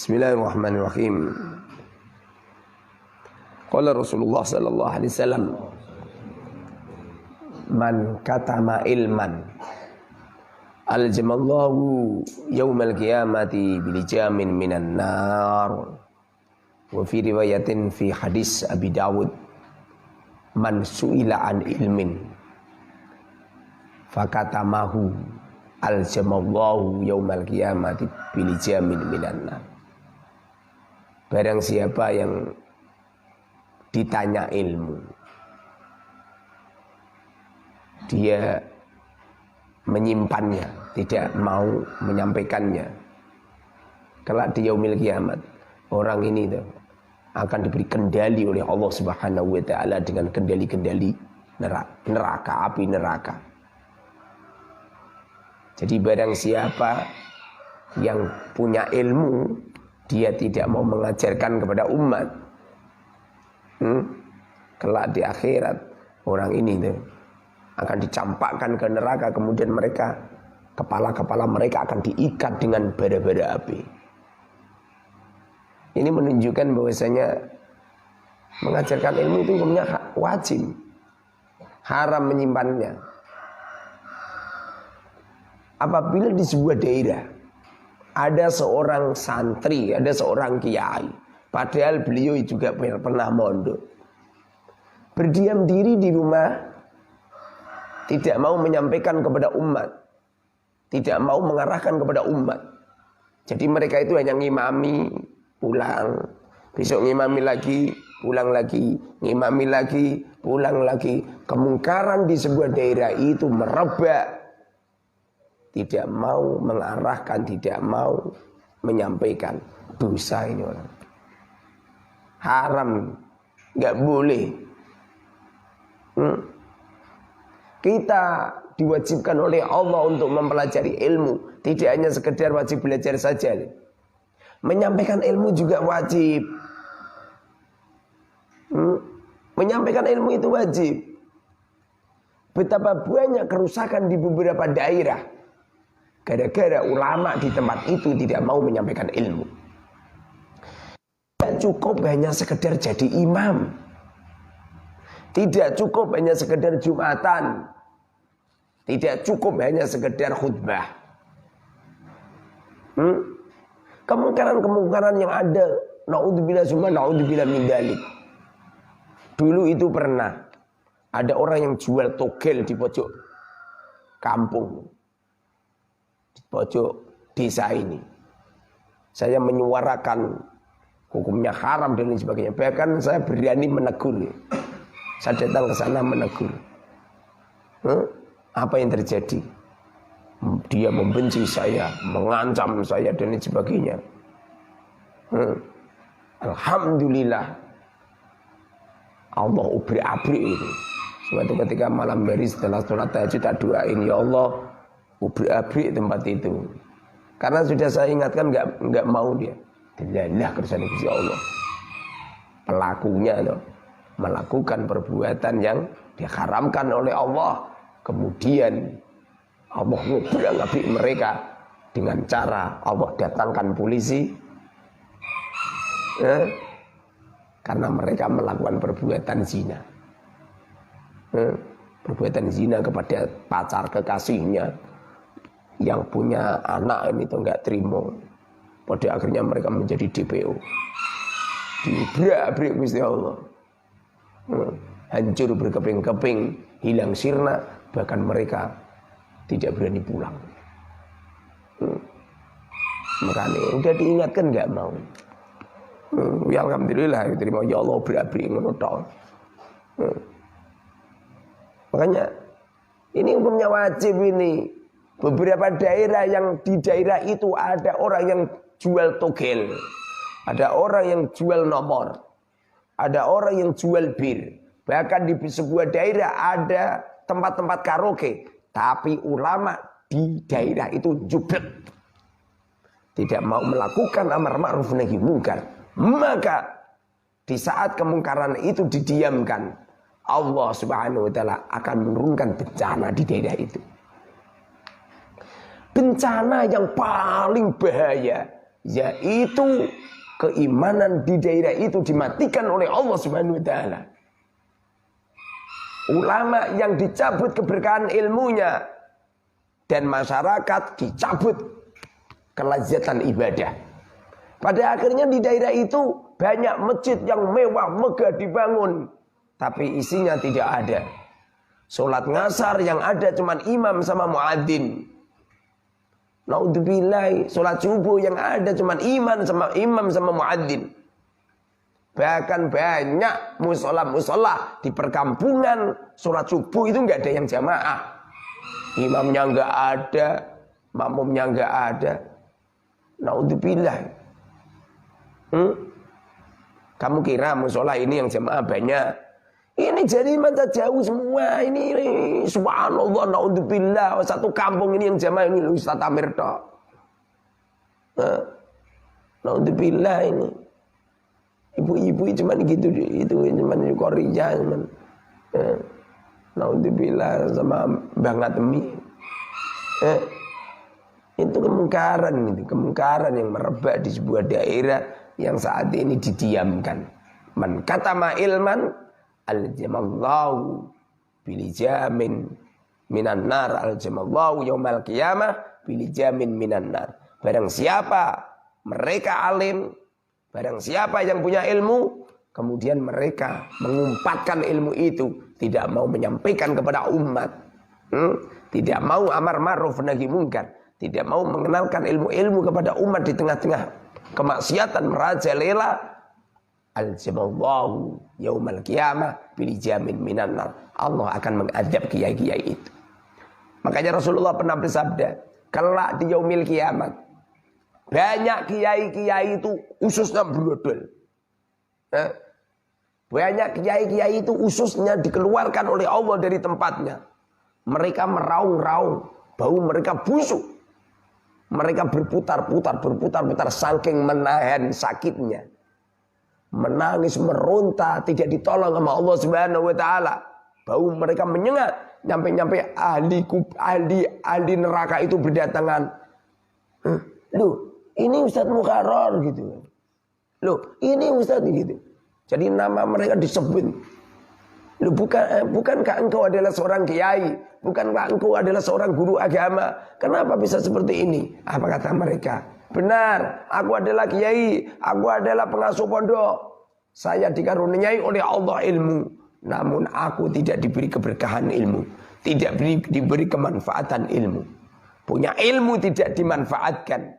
Bismillahirrahmanirrahim. Qala Rasulullah sallallahu alaihi wasallam, man katama ilman aljamallahu yaumal qiyamati bilijamin minan nar. Wa fi riwayatin fi hadis Abi Dawud, man su'ila an ilmin fakatamahu aljamallahu yaumal qiyamati bilijamin minan nar. Barang siapa yang ditanya ilmu, dia menyimpannya, tidak mau menyampaikannya, kelak di yaumil kiamat orang ini akan diberi kendali oleh Allah Subhanahu wa taala dengan kendali-kendali neraka, api neraka. Jadi barang siapa yang punya ilmu, dia tidak mau mengajarkan kepada umat, kelak di akhirat orang ini akan dicampakkan ke neraka, kemudian mereka, kepala-kepala mereka akan diikat dengan bara-bara api. Ini menunjukkan bahwasanya mengajarkan ilmu itu hukumnya wajib, haram menyimpannya. Apabila di sebuah daerah ada seorang santri, ada seorang kiai, padahal beliau juga pernah mondok, berdiam diri di rumah, tidak mau menyampaikan kepada umat, tidak mau mengarahkan kepada umat. Jadi mereka itu hanya ngimami, pulang, besok ngimami lagi, pulang lagi, ngimami lagi, pulang lagi. Kemungkaran di sebuah daerah itu merebak, tidak mau mengarahkan, tidak mau menyampaikan. Dosa ini orang, haram, nggak boleh. Kita diwajibkan oleh Allah untuk mempelajari ilmu, tidak hanya sekedar wajib belajar saja. Menyampaikan ilmu juga wajib. Menyampaikan ilmu itu wajib. Betapa banyak kerusakan di beberapa daerah gara-gara ulama di tempat itu tidak mau menyampaikan ilmu. Tidak cukup hanya sekedar jadi imam, tidak cukup hanya sekedar jumatan, tidak cukup hanya sekedar khutbah. Kemungkaran-kemungkaran yang ada, naudzubillah summa naudzubillah min dzalik. Dulu itu pernah ada orang yang jual togel di pojok kampung, di pojok desa ini. Saya menyuarakan hukumnya haram dan lain sebagainya. Bahkan saya berani menegur. Saya datang ke sana menegur. Apa yang terjadi? Dia membenci saya, mengancam saya dan lain sebagainya. Alhamdulillah, Allah ubri-abri itu. Suatu ketika malam hari setelah sholat tahajud, tak doain, ya Allah, ubri-abri tempat itu. Karena sudah saya ingatkan, nggak mau dia. Dilalah kersane Gusti Allah. Pelakunya melakukan perbuatan yang diharamkan oleh Allah. Kemudian Allah ngobrak-ngabrik mereka dengan cara Allah datangkan polisi, karena mereka melakukan perbuatan zina. Perbuatan zina kepada pacar kekasihnya yang punya anak ini enggak terima. Pada akhirnya mereka menjadi DPO. Diobrak-abrik Gusti Allah. Hancur berkeping-keping, hilang sirna, bahkan mereka tidak berani pulang. Makanya udah diingatkan nggak mau. Ya alhamdulillah terima, ya Allah beri ngono tok. Makanya ini hukumnya wajib ini. Beberapa daerah yang di daerah itu ada orang yang jual togel, ada orang yang jual nomor, ada orang yang jual bir. Bahkan di sebuah daerah ada tempat-tempat karaoke, tapi ulama di daerah itu jublek, tidak mau melakukan amar ma'ruf nahi munkar. Maka di saat kemungkaran itu didiamkan, Allah Subhanahu wa taala akan menurunkan bencana di daerah itu. Bencana yang paling bahaya yaitu keimanan di daerah itu dimatikan oleh Allah Subhanahu wa taala. Ulama yang dicabut keberkahan ilmunya dan masyarakat dicabut kelezatan ibadah. Pada akhirnya di daerah itu banyak masjid yang mewah megah dibangun, tapi isinya tidak ada. Sholat ngasar yang ada cuma imam sama muadzin. Naudzubillah, sholat subuh yang ada cuma imam sama muadzin. Bahkan banyak musola di perkampungan sholat subuh itu nggak ada yang jamaah. Imamnya nggak ada, makmumnya nggak ada. Naudzubillah. Kamu kira musola ini yang jamaah banyak? Ini jadi mata jauh semua. Ini subhanallah, naudzubillah. Satu kampung ini yang jamaah ini Ustaz Amir tok. Naudzubillah ini. Ibu-ibu cuma gitu, itu cuma di Korea cuman. Naudzubillah sama Mbah Ngatemi. Itu kemungkaran yang merebak di sebuah daerah yang saat ini didiamkan. Man katama ilman aljamallahu bilijamin minan nar, aljamallahu yaumal qiyamah bilijamin minan nar. Barang siapa mereka alim, barang siapa yang punya ilmu, kemudian mereka mengumpatkan ilmu itu, tidak mau menyampaikan kepada umat, tidak mau amar ma'ruf nahi munkar, tidak mau mengenalkan ilmu-ilmu kepada umat di tengah-tengah kemaksiatan merajalela, aljamallahu yaumal qiyamah bilijamin minan nar. Allah akan mengadab kiai-kiai itu. Makanya Rasulullah pernah bersabda, kelak di yaumil kiamat banyak kiai-kiai itu ususnya brodol. Banyak kiai-kiai itu ususnya dikeluarkan oleh Allah dari tempatnya. Mereka meraung-raung, bau mereka busuk. Mereka berputar-putar saking menahan sakitnya. Menangis, meronta, tidak ditolong sama Allah Subhanahu wa taala. Bau mereka menyengat, nyampe-nyampe ahli neraka itu berdatangan. Loh, ini Ustaz Mukharrar gitu. Loh, ini Ustaz gitu. Jadi nama mereka disebut. Loh, bukankah engkau adalah seorang kiai? Bukankah engkau adalah seorang guru agama? Kenapa bisa seperti ini? Apa kata mereka? Benar, aku adalah kiai, aku adalah pengasuh pondok. Saya dikaruniai oleh Allah ilmu, namun aku tidak diberi keberkahan ilmu, tidak diberi kemanfaatan ilmu. Punya ilmu tidak dimanfaatkan,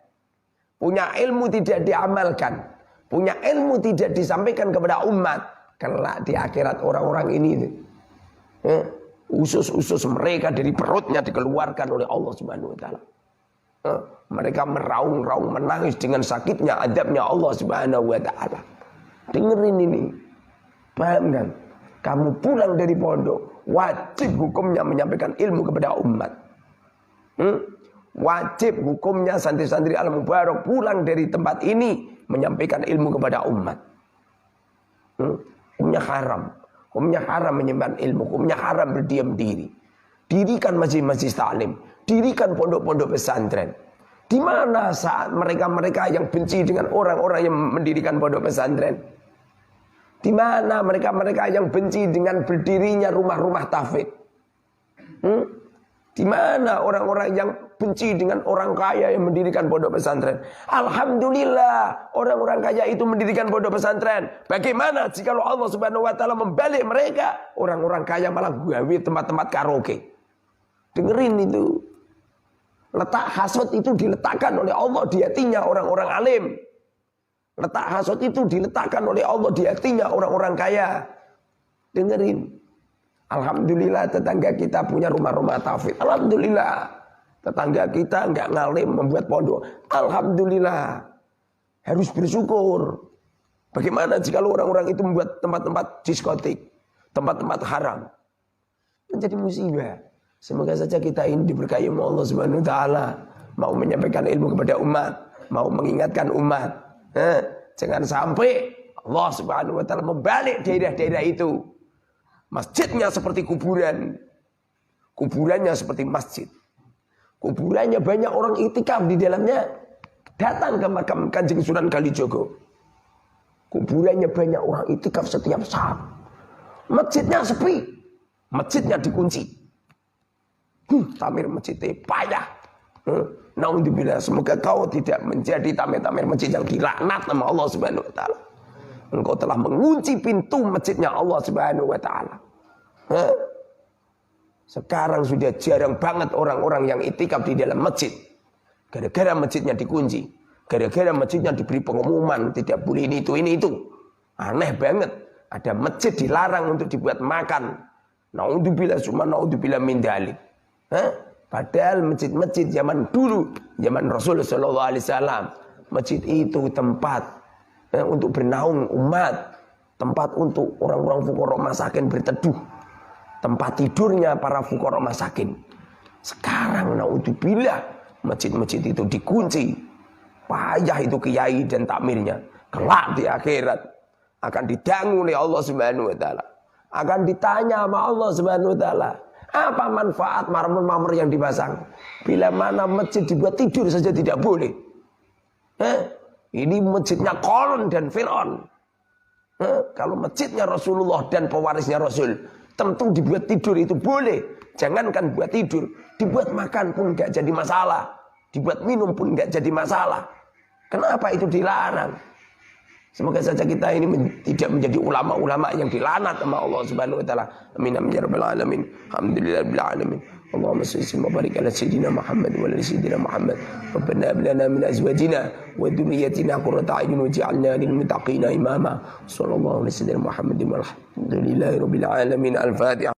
punya ilmu tidak diamalkan, punya ilmu tidak disampaikan kepada umat. Kelak di akhirat orang-orang ini usus-usus mereka dari perutnya dikeluarkan oleh Allah Subhanahu wa taala. Mereka meraung-raung menangis dengan sakitnya adabnya Allah Subhanahu wa taala. Dengerin ini. Paham kan? Kamu pulang dari pondok, wajib hukumnya menyampaikan ilmu kepada umat. Wajib hukumnya santri-santri Al-Mubarak pulang dari tempat ini menyampaikan ilmu kepada umat. Hukumnya haram menyimpan ilmu, hukumnya haram berdiam diri. Dirikan masjid-masjid taklim, dirikan pondok-pondok pesantren. Di mana saat mereka-mereka yang benci dengan orang-orang yang mendirikan pondok pesantren? Di mana mereka-mereka yang benci dengan berdirinya rumah-rumah tahfidz? Di mana orang-orang yang benci dengan orang kaya yang mendirikan pondok pesantren? Alhamdulillah, orang-orang kaya itu mendirikan pondok pesantren. Bagaimana jika Allah Subhanahu wa taala membalik mereka? Orang-orang kaya malah gawe tempat-tempat karaoke. Dengerin itu. Letak hasud itu diletakkan oleh Allah di hatinya orang-orang alim. Letak hasud itu diletakkan oleh Allah di hatinya orang-orang kaya. Dengerin. Alhamdulillah tetangga kita punya rumah-rumah tahfidz. Alhamdulillah. Tetangga kita enggak ngalim membuat pondok. Alhamdulillah. Harus bersyukur. Bagaimana jika orang-orang itu membuat tempat-tempat diskotik, tempat-tempat haram? Menjadi musibah. Semoga saja kita ini diberkahi oleh Allah Subhanahu wa taala, mau menyampaikan ilmu kepada umat, mau mengingatkan umat. Jangan sampai Allah Subhanahu wa taala membalik daerah-daerah itu. Masjidnya seperti kuburan. Kuburannya seperti masjid. Kuburannya banyak orang itikaf di dalamnya. Datang ke makam Kanjeng Sunan Kalijogo. Kuburannya banyak orang itikaf setiap saat. Masjidnya sepi. Masjidnya dikunci. Tamir masjidnya payah. Naudzubillah, semoga kau tidak menjadi tamir-tamir masjid yang dilaknat sama Allah Subhanahu wa taala. Engkau telah mengunci pintu masjidnya Allah Subhanahu wa taala. Sekarang sudah jarang banget orang-orang yang itikaf di dalam masjid. Gara-gara masjidnya dikunci. Gara-gara masjidnya diberi pengumuman tidak boleh ini itu. Aneh banget. Ada masjid dilarang untuk dibuat makan. Naudzubillah summa naudzubillah min dzalik. Padahal masjid-masjid zaman dulu, zaman Rasulullah sallallahu alaihi wasallam, masjid itu tempat untuk bernaung umat, tempat untuk orang-orang fuqara masakin berteduh, tempat tidurnya para fuqara masakin. Sekarang naudzubillah masjid-masjid itu dikunci. Payah itu kiai dan takmirnya. Kelak di akhirat akan didangu oleh Allah Subhanahu wa taala. Akan ditanya sama Allah Subhanahu wa taala, apa manfaat marmer-marmer yang dipasang? Bila mana masjid dibuat tidur saja tidak boleh. Ini masjidnya Qarun dan Fir'aun. Kalau masjidnya Rasulullah dan pewarisnya Rasul, tentu dibuat tidur itu boleh. Jangankan buat tidur, dibuat makan pun gak jadi masalah. Dibuat minum pun gak jadi masalah. Kenapa itu dilarang? Semoga saja kita ini tidak menjadi ulama-ulama yang dilanat sama Allah Subhanahu wa taala. Amin amin ya rabbal alamin. Alhamdulillahil alamin. Allahumma shalli wa barik ala sayyidina Muhammad wa ala sayyidina Muhammad. Rabbana hab lana min azwajina wa dhurriyyatina qurrata a'yun waj'alna lil muttaqina imama. Shallallahu alaihi wasallam Muhammadin walhamdulillahi rabbil alamin. Al-Fatihah.